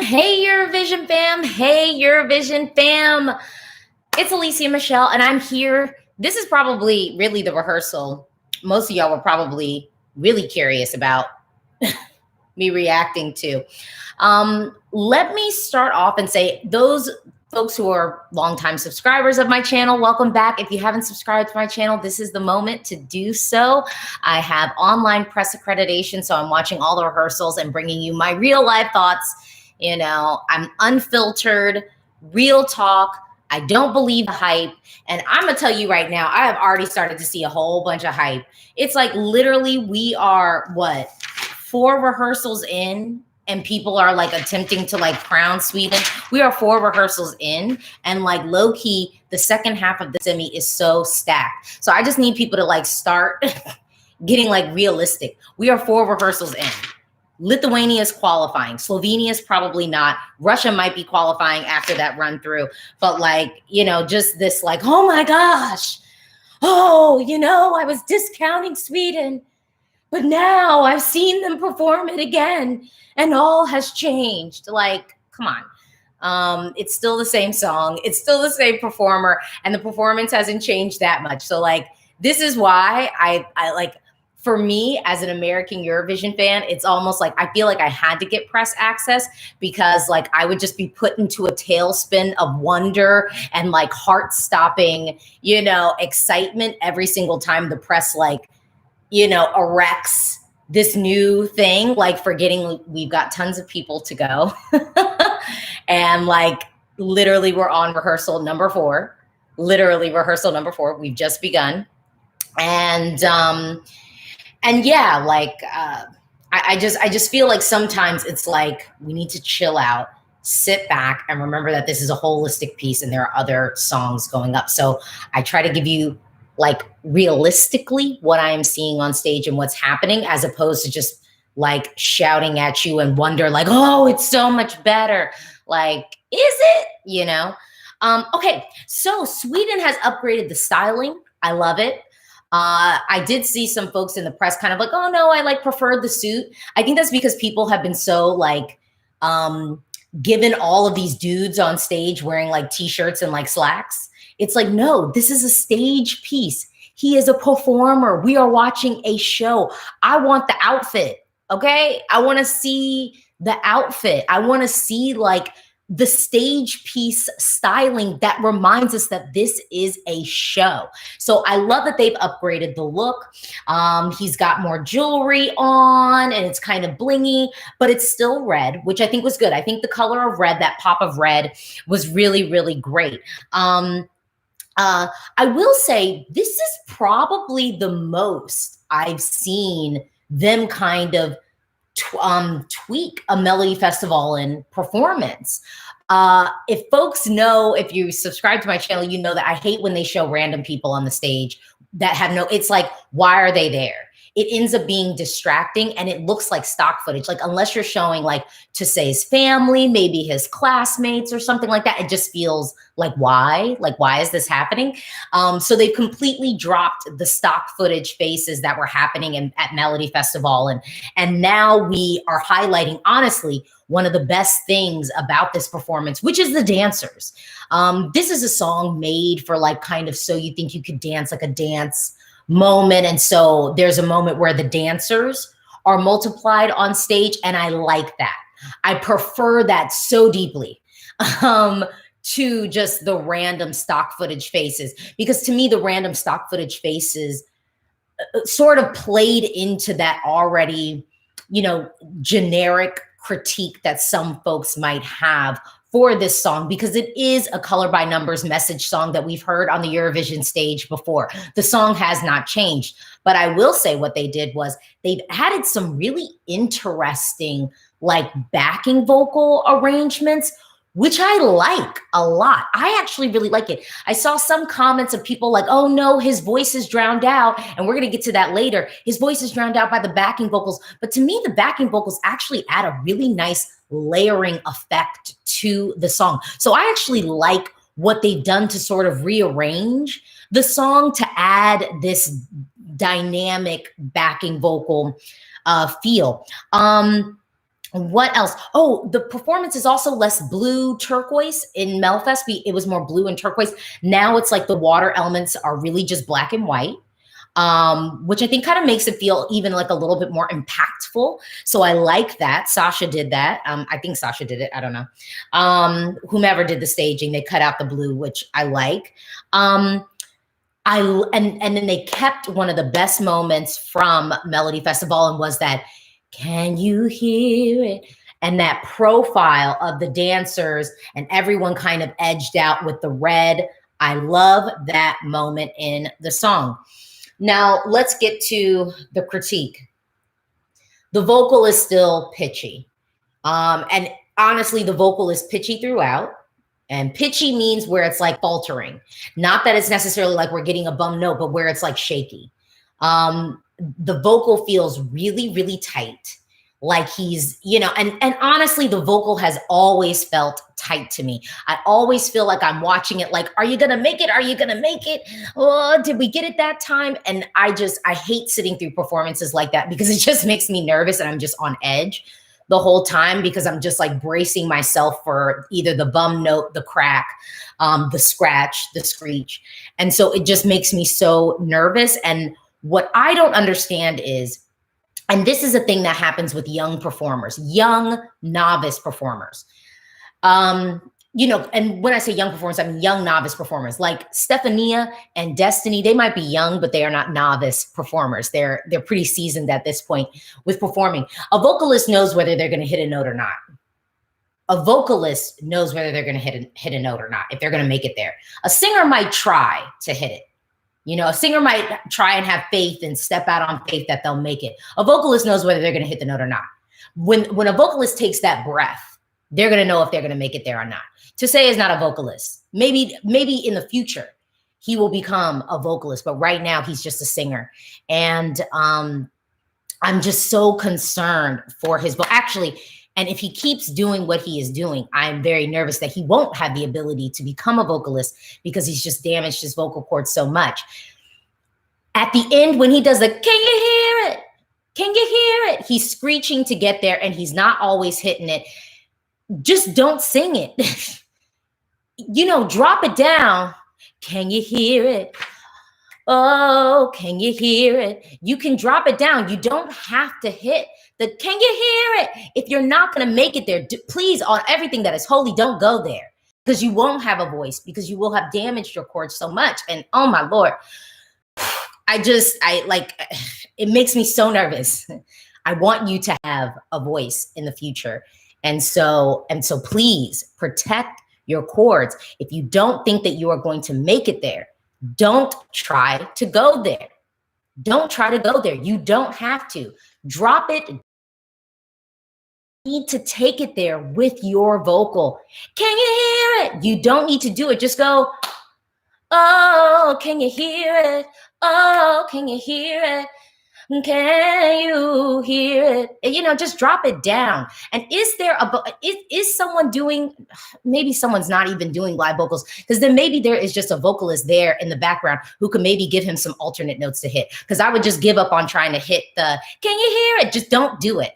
Hey Eurovision fam, hey Eurovision fam. It's Alesia Michelle, and I'm here. This is probably really the rehearsal most of y'all were probably really curious about me reacting to. Let me start off and say, those folks who are longtime subscribers of my channel, welcome back. If you haven't subscribed to my channel, this is the moment to do so. I have online press accreditation, so I'm watching all the rehearsals and bringing you my real life thoughts. You know, I'm unfiltered, real talk. I don't believe the hype. And I'm going to tell you right now, I have already started to see a whole bunch of hype. It's like literally we are, what, 4 rehearsals in, and people are like attempting to like crown Sweden. We are 4 rehearsals in, and like low key, the second half of the semi is so stacked. So I just need people to like start getting like realistic. We are 4 rehearsals in. Lithuania is qualifying. Slovenia is probably not. Russia might be qualifying after that run through. But like, you know, just this like, oh my gosh. Oh, you know, I was discounting Sweden, but now I've seen them perform it again and all has changed. Like, come on. It's still the same song. It's still the same performer, and the performance hasn't changed that much. So like, this is why I like, for me as an American Eurovision fan, it's almost like I feel like I had to get press access, because like I would just be put into a tailspin of wonder and like heart-stopping, you know, excitement every single time the press like, you know, erects this new thing, like forgetting we've got tons of people to go. And like literally we're on rehearsal number 4. Literally rehearsal number 4. We've just begun. And yeah, like I just feel like sometimes it's like we need to chill out, sit back, and remember that this is a holistic piece and there are other songs going up. So I try to give you like realistically what I am seeing on stage and what's happening, as opposed to just like shouting at you and wonder like, oh, it's so much better. Like, is it? You know? Okay, so Sweden has upgraded the styling. I love it. I did see some folks in the press kind of like, oh no, I like preferred the suit. I think that's because people have been so like given all of these dudes on stage wearing like t-shirts and like slacks. It's like, no, this is a stage piece. He is a performer. We are watching a show. I want the outfit. Okay. I want to see the outfit. I want to see like the stage piece styling that reminds us that this is a show. So I love that they've upgraded the look. He's got more jewelry on and it's kind of blingy, but it's still red, which I think was good. I think the color of red, that pop of red, was really, really great. I will say this is probably the most I've seen them kind of tweak a Melodifestivalen performance. If folks know, if you subscribe to my channel, you know that I hate when they show random people on the stage that have no, it's like, why are they there? It ends up being distracting and it looks like stock footage. Like, unless you're showing like Tusse's family, maybe his classmates or something like that, it just feels like, why? Like, why is this happening? So they've completely dropped the stock footage faces that were happening at Melodifestivalen. And now we are highlighting, honestly, one of the best things about this performance, which is the dancers. This is a song made for like kind of so you think you could dance, like a dance moment. And so there's a moment where the dancers are multiplied on stage, and I like that. I prefer that so deeply to just the random stock footage faces, because to me the random stock footage faces sort of played into that already, you know, generic critique that some folks might have for this song, because it is a color by numbers message song that we've heard on the Eurovision stage before. The song has not changed, but I will say what they did was they've added some really interesting like backing vocal arrangements, which I like a lot. I actually really like it. I saw some comments of people like, oh no, his voice is drowned out. And we're going to get to that later. His voice is drowned out by the backing vocals. But to me, the backing vocals actually add a really nice layering effect to the song. So I actually like what they've done to sort of rearrange the song to add this dynamic backing vocal feel. What else? Oh, the performance is also less blue turquoise. In Melfest, it was more blue and turquoise. Now it's like the water elements are really just black and white, which I think kind of makes it feel even like a little bit more impactful. So I like that. Sasha did that. I think Sasha did it. I don't know. Whomever did the staging, they cut out the blue, which I like. And then they kept one of the best moments from Melodifestivalen was that, can you hear it? And that profile of the dancers and everyone kind of edged out with the red. I love that moment in the song. Now let's get to the critique. The vocal is still pitchy. And honestly, the vocal is pitchy throughout. And pitchy means where it's like faltering. Not that it's necessarily like we're getting a bum note, but where it's like shaky. The vocal feels really, really tight. Like he's, you know, and honestly, the vocal has always felt tight to me. I always feel like I'm watching it like, are you going to make it? Are you going to make it? Oh, did we get it that time? And I hate sitting through performances like that because it just makes me nervous and I'm just on edge the whole time because I'm just like bracing myself for either the bum note, the crack, the scratch, the screech. And so it just makes me so nervous. And what I don't understand is, and this is a thing that happens with young performers, young novice performers. You know, and when I say young performers, I mean young novice performers like Stephania and Destiny. They might be young, but they are not novice performers. They're pretty seasoned at this point with performing. A vocalist knows whether they're going to hit a note or not. A vocalist knows whether they're going to hit a note or not, if they're going to make it there. A singer might try to hit it. You know, a singer might try and have faith and step out on faith that they'll make it. A vocalist knows whether they're going to hit the note or not. When a vocalist takes that breath, they're going to know if they're going to make it there or not. Tusse is not a vocalist. Maybe in the future he will become a vocalist, but right now he's just a singer. And I'm just so concerned for his voice. Actually, and if he keeps doing what he is doing, I'm very nervous that he won't have the ability to become a vocalist because he's just damaged his vocal cords so much. At the end, when he does the, can you hear it? Can you hear it? He's screeching to get there and he's not always hitting it. Just don't sing it. You know, drop it down. Can you hear it? Oh, can you hear it? You can drop it down. You don't have to hit the, can you hear it? If you're not going to make it there, please, on everything that is holy, don't go there because you won't have a voice because you will have damaged your cords so much. And oh my Lord, it makes me so nervous. I want you to have a voice in the future. And so please protect your cords. If you don't think that you are going to make it there, don't try to go there. Don't try to go there. You don't have to. Drop it. You need to take it there with your vocal. Can you hear it? You don't need to do it. Just go, oh, can you hear it? Oh, can you hear it? Can you hear it? You know, just drop it down. And is someone doing, maybe someone's not even doing live vocals, because then maybe there is just a vocalist there in the background who can maybe give him some alternate notes to hit. Because I would just give up on trying to hit the, can you hear it? Just don't do it.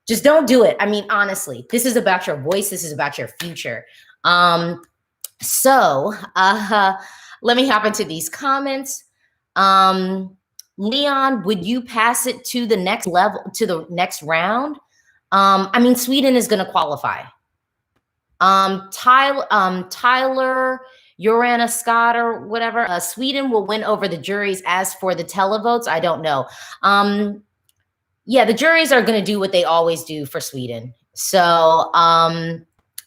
Just don't do it. I mean, honestly, this is about your voice. This is about your future. So let me hop into these comments. Leon, would you pass it to the next level, to the next round? I mean, Sweden is going to qualify. Tyler, Urana Scott or whatever, Sweden will win over the juries. As for the televotes, I don't know. Yeah, the juries are going to do what they always do for Sweden. So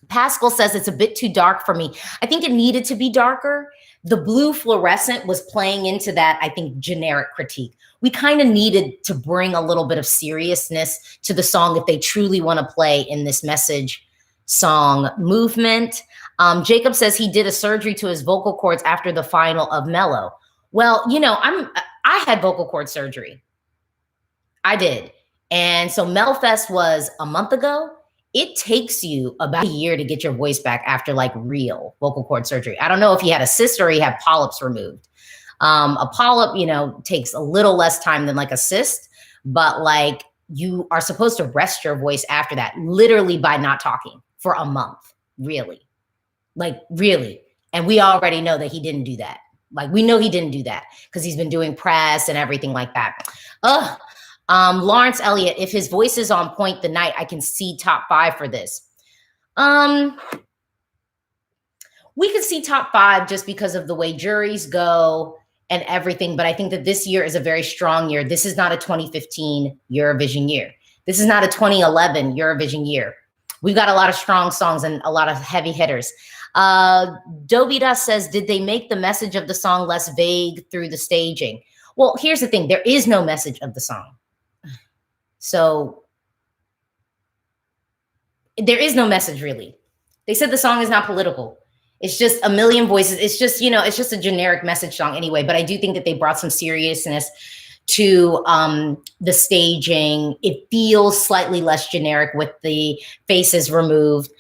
Pascal says it's a bit too dark for me. I think it needed to be darker. The blue fluorescent was playing into that, I think, generic critique. We kind of needed to bring a little bit of seriousness to the song if they truly want to play in this message song movement. Jacob says he did a surgery to his vocal cords after the final of Mellow. Well, you know, I had vocal cord surgery. I did. And so Melfest was a month ago. It takes you about a year to get your voice back after like real vocal cord surgery. I don't know if he had a cyst or he had polyps removed. A polyp, you know, takes a little less time than like a cyst, but like you are supposed to rest your voice after that, literally by not talking for a month, really. Like, really. And we already know that he didn't do that. Like, we know he didn't do that because he's been doing press and everything like that. Ugh. Lawrence Elliott, if his voice is on point the night, I can see top 5 for this. We could see top 5 just because of the way juries go and everything. But I think that this year is a very strong year. This is not a 2015 Eurovision year. This is not a 2011 Eurovision year. We've got a lot of strong songs and a lot of heavy hitters. Dovida says, did they make the message of the song less vague through the staging? Well, here's the thing. There is no message of the song. So there is no message, really. They said the song is not political. It's just a million voices. It's just, you know, it's just a generic message song anyway. But I do think that they brought some seriousness to the staging. It feels slightly less generic with the faces removed.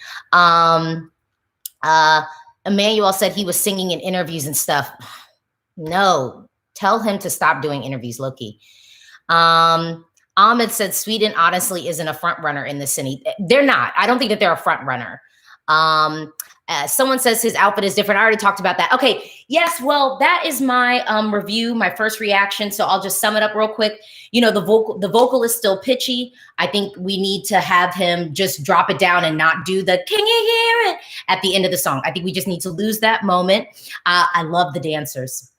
Emmanuel said he was singing in interviews and stuff. No, tell him to stop doing interviews, Loki. Ahmed said Sweden honestly isn't a front runner in the city. They're not. I don't think that they're a front runner. Someone says his outfit is different. I already talked about that. Okay. Yes. Well, that is my review, my first reaction. So I'll just sum it up real quick. You know, the vocal is still pitchy. I think we need to have him just drop it down and not do the "can you hear it" at the end of the song. I think we just need to lose that moment. I love the dancers.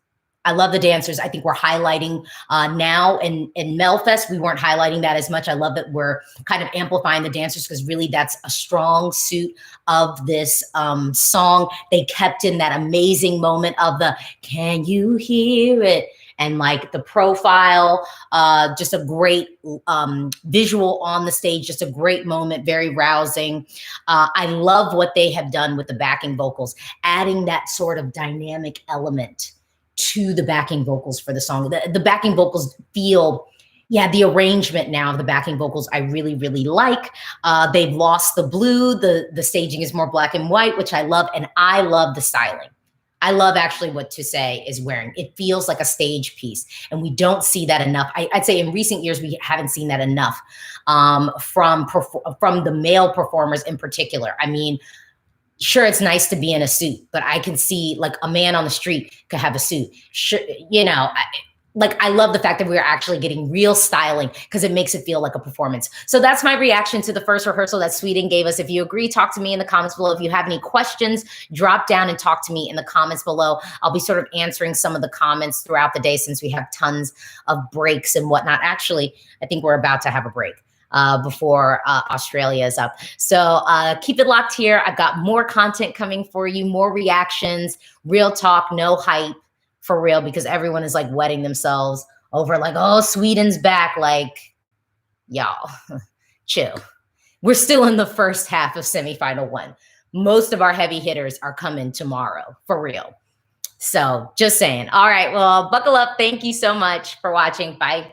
I love the dancers. I think we're highlighting now in Melfest. We weren't highlighting that as much. I love that we're kind of amplifying the dancers because really that's a strong suit of this song. They kept in that amazing moment of the "can you hear it?" and like the profile, just a great visual on the stage, just a great moment, very rousing. I love what they have done with the backing vocals, adding that sort of dynamic element to the backing vocals for the song. The backing vocals feel, yeah, the arrangement now of the backing vocals I really, really like. They've lost the blue. The staging is more black and white, which I love. And I love the styling. I love actually what Tusse is wearing. It feels like a stage piece. And we don't see that enough. I'd say in recent years, we haven't seen that enough from the male performers in particular. I mean, sure, it's nice to be in a suit, but I can see like a man on the street could have a suit. Sure, you know, I love the fact that we're actually getting real styling because it makes it feel like a performance. So that's my reaction to the first rehearsal that Sweden gave us. If you agree, talk to me in the comments below. If you have any questions, drop down and talk to me in the comments below. I'll be sort of answering some of the comments throughout the day since we have tons of breaks and whatnot. Actually, I think we're about to have a break before Australia is up. So keep it locked here. I've got more content coming for you, more reactions, real talk, no hype, for real, because everyone is like wetting themselves over like, oh, Sweden's back. Like, y'all, chill. We're still in the first half of semifinal 1. Most of our heavy hitters are coming tomorrow, for real. So just saying. All right, well, buckle up. Thank you so much for watching. Bye.